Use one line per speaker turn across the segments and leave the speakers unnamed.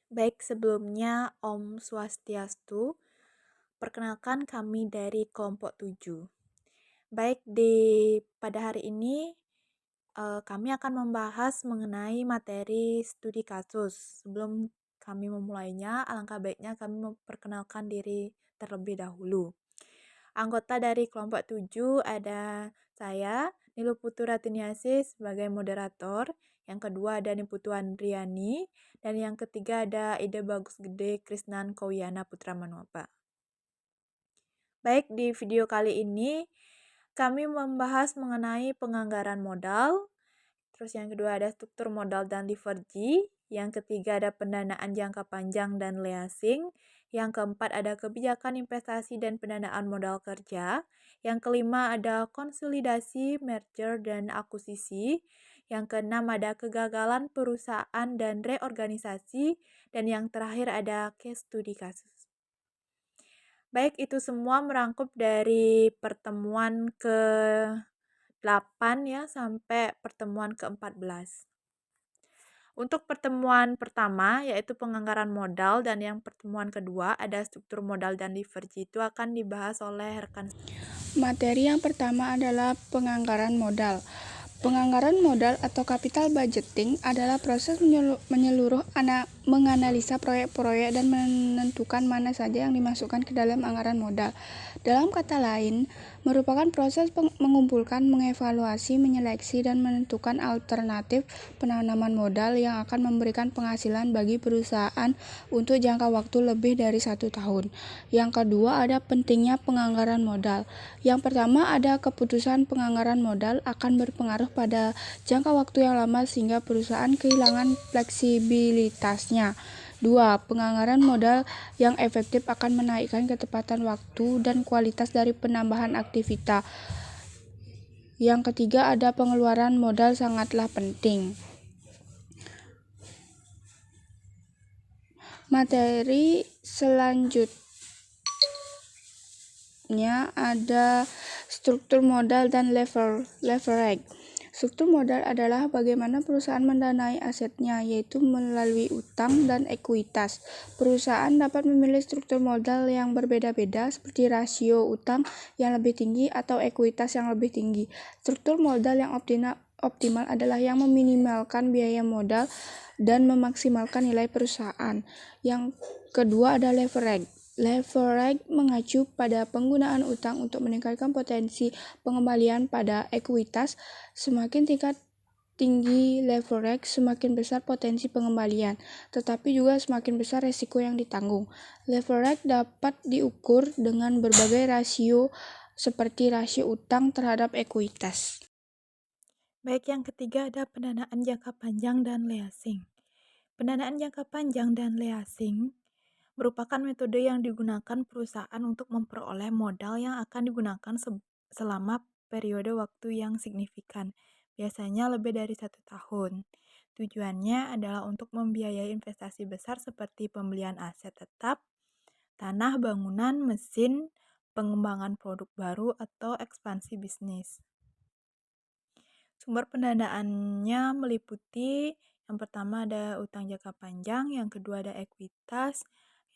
Baik, sebelumnya Om Swastiastu. Perkenalkan kami dari kelompok 7. Baik, pada hari ini kami akan membahas mengenai materi studi kasus. Sebelum kami memulainya, alangkah baiknya kami memperkenalkan diri terlebih dahulu. Anggota dari kelompok 7 ada saya, Nilu Putu Ratiniasi sebagai moderator. Yang kedua ada Niputu Andriani. Dan yang ketiga ada Ide Bagus Gede Krisnan Kawyana Putra Manuapa. Baik, di video kali ini kami membahas mengenai penganggaran modal. Terus yang kedua ada struktur modal dan leverage. Yang ketiga ada pendanaan jangka panjang dan leasing. Yang keempat ada kebijakan investasi dan pendanaan modal kerja. Yang kelima ada konsolidasi, merger, dan akuisisi. Yang keenam ada kegagalan perusahaan dan reorganisasi. Dan yang terakhir ada case study kasus. Baik, itu semua merangkup dari pertemuan ke-8 ya sampai pertemuan ke-14. Untuk pertemuan pertama yaitu penganggaran modal dan yang pertemuan kedua ada struktur modal dan leverage itu akan dibahas oleh rekan.
Materi yang pertama adalah penganggaran modal. Penganggaran modal atau capital budgeting adalah proses menganalisa proyek-proyek dan menentukan mana saja yang dimasukkan ke dalam anggaran modal. Dalam kata lain, merupakan proses mengumpulkan, mengevaluasi, menyeleksi, dan menentukan alternatif penanaman modal yang akan memberikan penghasilan bagi perusahaan untuk jangka waktu lebih dari 1 tahun. Yang kedua ada pentingnya penganggaran modal. Yang pertama ada keputusan penganggaran modal akan berpengaruh pada jangka waktu yang lama sehingga perusahaan kehilangan fleksibilitasnya. 2. Penganggaran modal yang efektif akan menaikkan ketepatan waktu dan kualitas dari penambahan aktivitas. Yang ketiga ada pengeluaran modal sangatlah penting. Materi selanjutnya ada struktur modal dan leverage. Struktur modal adalah bagaimana perusahaan mendanai asetnya, yaitu melalui utang dan ekuitas. Perusahaan dapat memilih struktur modal yang berbeda-beda, seperti rasio utang yang lebih tinggi atau ekuitas yang lebih tinggi. Struktur modal yang optimal adalah yang meminimalkan biaya modal dan memaksimalkan nilai perusahaan. Yang kedua ada leverage. Leverage mengacu pada penggunaan utang untuk meningkatkan potensi pengembalian pada ekuitas. Semakin tinggi leverage, semakin besar potensi pengembalian, tetapi juga semakin besar resiko yang ditanggung. Leverage dapat diukur dengan berbagai rasio seperti rasio utang terhadap ekuitas.
Baik, yang ketiga ada pendanaan jangka panjang dan leasing. Pendanaan jangka panjang dan leasing merupakan metode yang digunakan perusahaan untuk memperoleh modal yang akan digunakan selama periode waktu yang signifikan, biasanya lebih dari 1 tahun. Tujuannya adalah untuk membiayai investasi besar seperti pembelian aset tetap, tanah, bangunan, mesin, pengembangan produk baru, atau ekspansi bisnis. Sumber pendanaannya meliputi yang pertama ada utang jangka panjang, yang kedua ada ekuitas,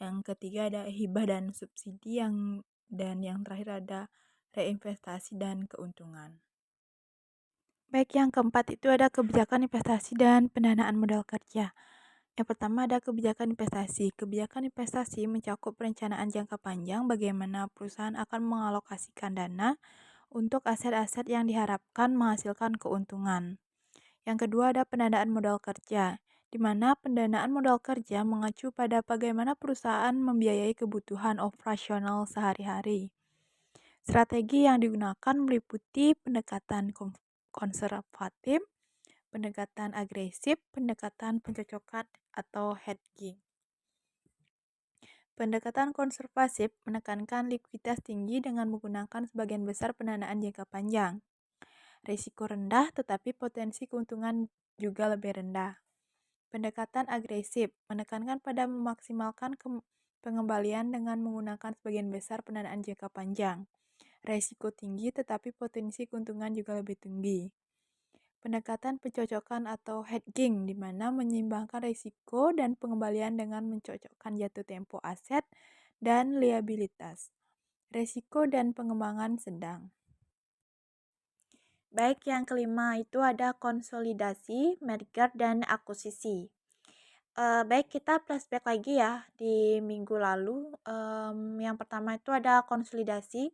yang ketiga ada hibah dan subsidi, dan yang terakhir ada reinvestasi dan keuntungan. Baik, yang keempat itu ada kebijakan investasi dan pendanaan modal kerja. Yang pertama ada kebijakan investasi. Kebijakan investasi mencakup perencanaan jangka panjang bagaimana perusahaan akan mengalokasikan dana untuk aset-aset yang diharapkan menghasilkan keuntungan. Yang kedua ada pendanaan modal kerja, di mana pendanaan modal kerja mengacu pada bagaimana perusahaan membiayai kebutuhan operasional sehari-hari. Strategi yang digunakan meliputi pendekatan konservatif, pendekatan agresif, pendekatan pencocokan atau hedging. Pendekatan konservatif menekankan likuiditas tinggi dengan menggunakan sebagian besar pendanaan jangka panjang. Risiko rendah tetapi potensi keuntungan juga lebih rendah. Pendekatan agresif menekankan pada memaksimalkan pengembalian dengan menggunakan sebagian besar pendanaan jangka panjang. Risiko tinggi tetapi potensi keuntungan juga lebih tinggi. pendekatan pencocokan atau hedging, di mana menyeimbangkan risiko dan pengembalian dengan mencocokkan jatuh tempo aset dan liabilitas, risiko dan pengembangan sedang. Baik, yang kelima itu ada konsolidasi, merger, dan akuisisi. Baik, kita flashback lagi ya di minggu lalu. Yang pertama itu ada konsolidasi.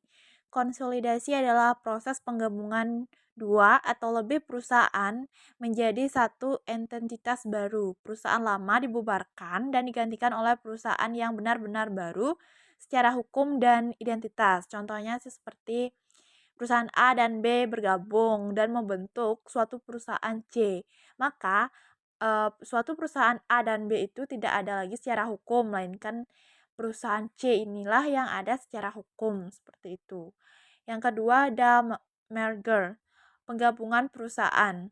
Konsolidasi adalah proses penggabungan dua atau lebih perusahaan menjadi satu entitas baru. Perusahaan lama dibubarkan dan digantikan oleh perusahaan yang benar-benar baru secara hukum dan identitas. Contohnya sih seperti perusahaan A dan B bergabung dan membentuk suatu perusahaan C. Maka suatu perusahaan A dan B itu tidak ada lagi secara hukum, melainkan perusahaan C inilah yang ada secara hukum, seperti itu. Yang kedua ada merger, penggabungan perusahaan.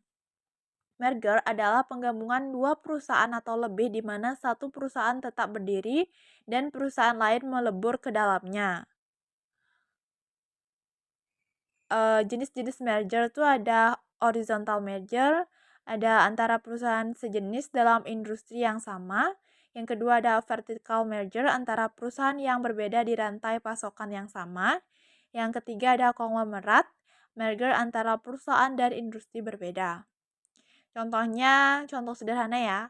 Merger adalah penggabungan dua perusahaan atau lebih di mana satu perusahaan tetap berdiri dan perusahaan lain melebur ke dalamnya. Jenis-jenis merger tuh ada horizontal merger, ada antara perusahaan sejenis dalam industri yang sama. Yang kedua ada vertical merger antara perusahaan yang berbeda di rantai pasokan yang sama. Yang ketiga ada konglomerat, merger antara perusahaan dan industri berbeda. Contohnya, contoh sederhana ya,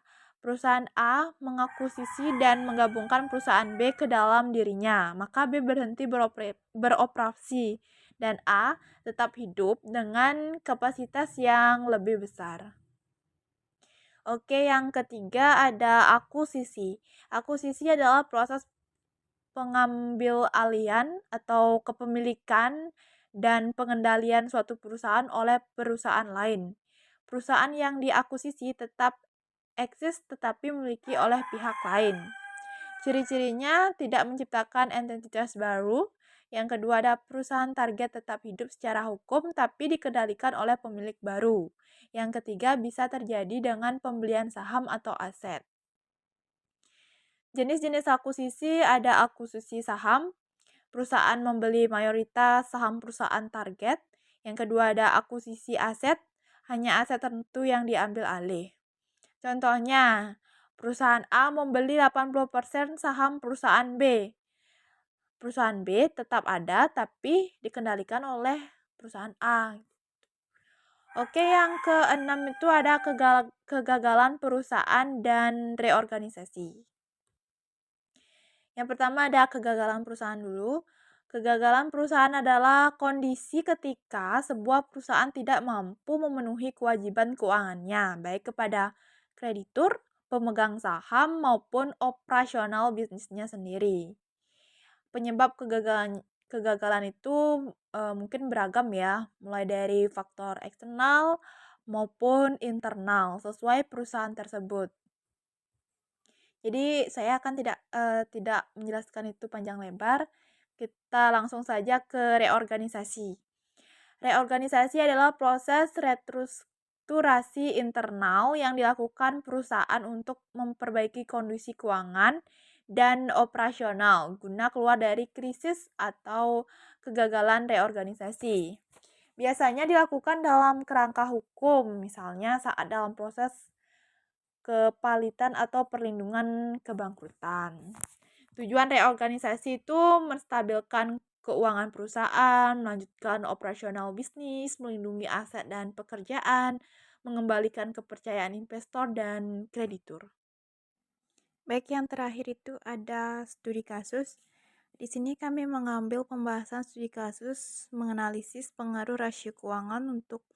perusahaan A mengakuisisi dan menggabungkan perusahaan B ke dalam dirinya, maka B berhenti beroperasi dan A tetap hidup dengan kapasitas yang lebih besar. Oke, yang ketiga ada akuisisi. Akuisisi adalah proses pengambil alihan atau kepemilikan dan pengendalian suatu perusahaan oleh perusahaan lain. Perusahaan yang diakuisisi tetap eksis tetapi memiliki oleh pihak lain. Ciri-cirinya tidak menciptakan entitas baru. Yang kedua ada perusahaan target tetap hidup secara hukum tapi dikendalikan oleh pemilik baru. Yang ketiga bisa terjadi dengan pembelian saham atau aset. Jenis-jenis akuisisi ada akuisisi saham, perusahaan membeli mayoritas saham perusahaan target. Yang kedua ada akuisisi aset, hanya aset tertentu yang diambil alih. Contohnya, perusahaan A membeli 80% saham perusahaan B. Perusahaan B tetap ada tapi dikendalikan oleh perusahaan A. Oke, yang keenam itu ada kegagalan perusahaan dan reorganisasi. Yang pertama ada kegagalan perusahaan dulu. Kegagalan perusahaan adalah kondisi ketika sebuah perusahaan tidak mampu memenuhi kewajiban keuangannya, baik kepada kreditur, pemegang saham, maupun operasional bisnisnya sendiri. Penyebab kegagalan itu mungkin beragam ya, mulai dari faktor eksternal maupun internal sesuai perusahaan tersebut. Jadi saya akan tidak menjelaskan itu panjang lebar. Kita langsung saja ke reorganisasi. Reorganisasi adalah proses restrukturasi internal yang dilakukan perusahaan untuk memperbaiki kondisi keuangan dan operasional guna keluar dari krisis atau kegagalan reorganisasi. Biasanya dilakukan dalam kerangka hukum, misalnya saat dalam proses kepalitan atau perlindungan kebangkrutan. Tujuan reorganisasi itu menstabilkan keuangan perusahaan, melanjutkan operasional bisnis, melindungi aset dan pekerjaan, mengembalikan kepercayaan investor dan kreditur. Baik, yang terakhir itu ada studi kasus. Di sini kami mengambil pembahasan studi kasus menganalisis pengaruh rasio keuangan untuk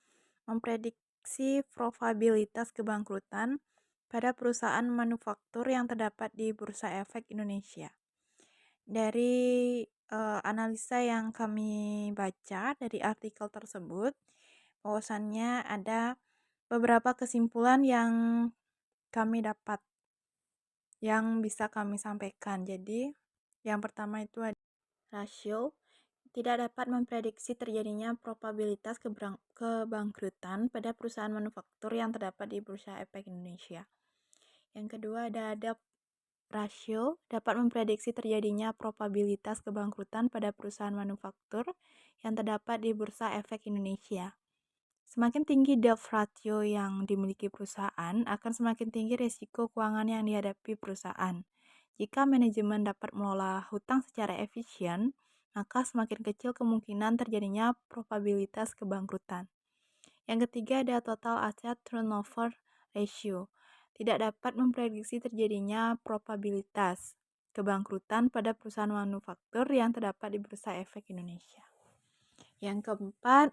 memprediksi probabilitas kebangkrutan pada perusahaan manufaktur yang terdapat di Bursa Efek Indonesia. Dari analisa yang kami baca dari artikel tersebut, bahwasannya ada beberapa kesimpulan yang kami dapat, yang bisa kami sampaikan. Jadi, yang pertama itu ada rasio tidak dapat memprediksi terjadinya probabilitas kebangkrutan pada perusahaan manufaktur yang terdapat di Bursa Efek Indonesia. Yang kedua ada rasio dapat memprediksi terjadinya probabilitas kebangkrutan pada perusahaan manufaktur yang terdapat di Bursa Efek Indonesia. Semakin tinggi debt ratio yang dimiliki perusahaan, akan semakin tinggi risiko keuangan yang dihadapi perusahaan. Jika manajemen dapat mengelola hutang secara efisien, maka semakin kecil kemungkinan terjadinya probabilitas kebangkrutan. Yang ketiga ada total asset turnover ratio. Tidak dapat memprediksi terjadinya probabilitas kebangkrutan pada perusahaan manufaktur yang terdapat di Bursa Efek Indonesia. Yang keempat,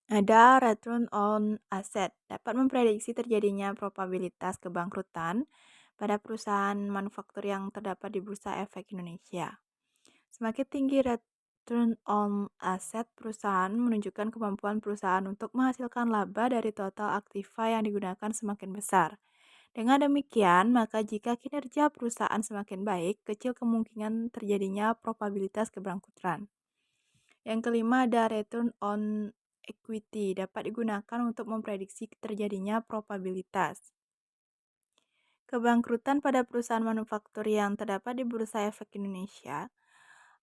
ada return on asset. Dapat memprediksi terjadinya probabilitas kebangkrutan pada perusahaan manufaktur yang terdapat di Bursa Efek Indonesia. Semakin tinggi return on asset perusahaan menunjukkan kemampuan perusahaan untuk menghasilkan laba dari total aktiva yang digunakan semakin besar. Dengan demikian, maka jika kinerja perusahaan semakin baik, kecil kemungkinan terjadinya probabilitas kebangkrutan. Yang kelima ada return on equity, dapat digunakan untuk memprediksi terjadinya probabilitas kebangkrutan pada perusahaan manufaktur yang terdapat di Bursa Efek Indonesia.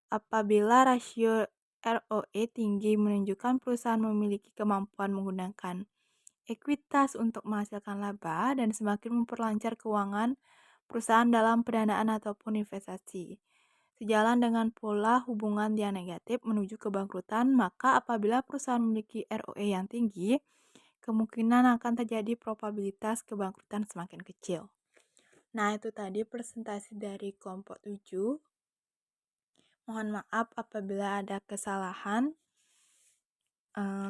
Apabila rasio ROE tinggi menunjukkan perusahaan memiliki kemampuan menggunakan ekuitas untuk menghasilkan laba dan semakin memperlancar keuangan perusahaan dalam pendanaan ataupun investasi. Sejalan dengan pola hubungan yang negatif menuju kebangkrutan, maka apabila perusahaan memiliki ROE yang tinggi, kemungkinan akan terjadi probabilitas kebangkrutan semakin kecil. Nah, itu tadi presentasi dari kelompok 7. Mohon maaf apabila ada kesalahan.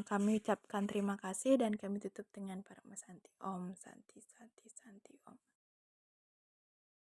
Kami ucapkan terima kasih dan kami tutup dengan Parama Santi Om Santi Santi Santi Om.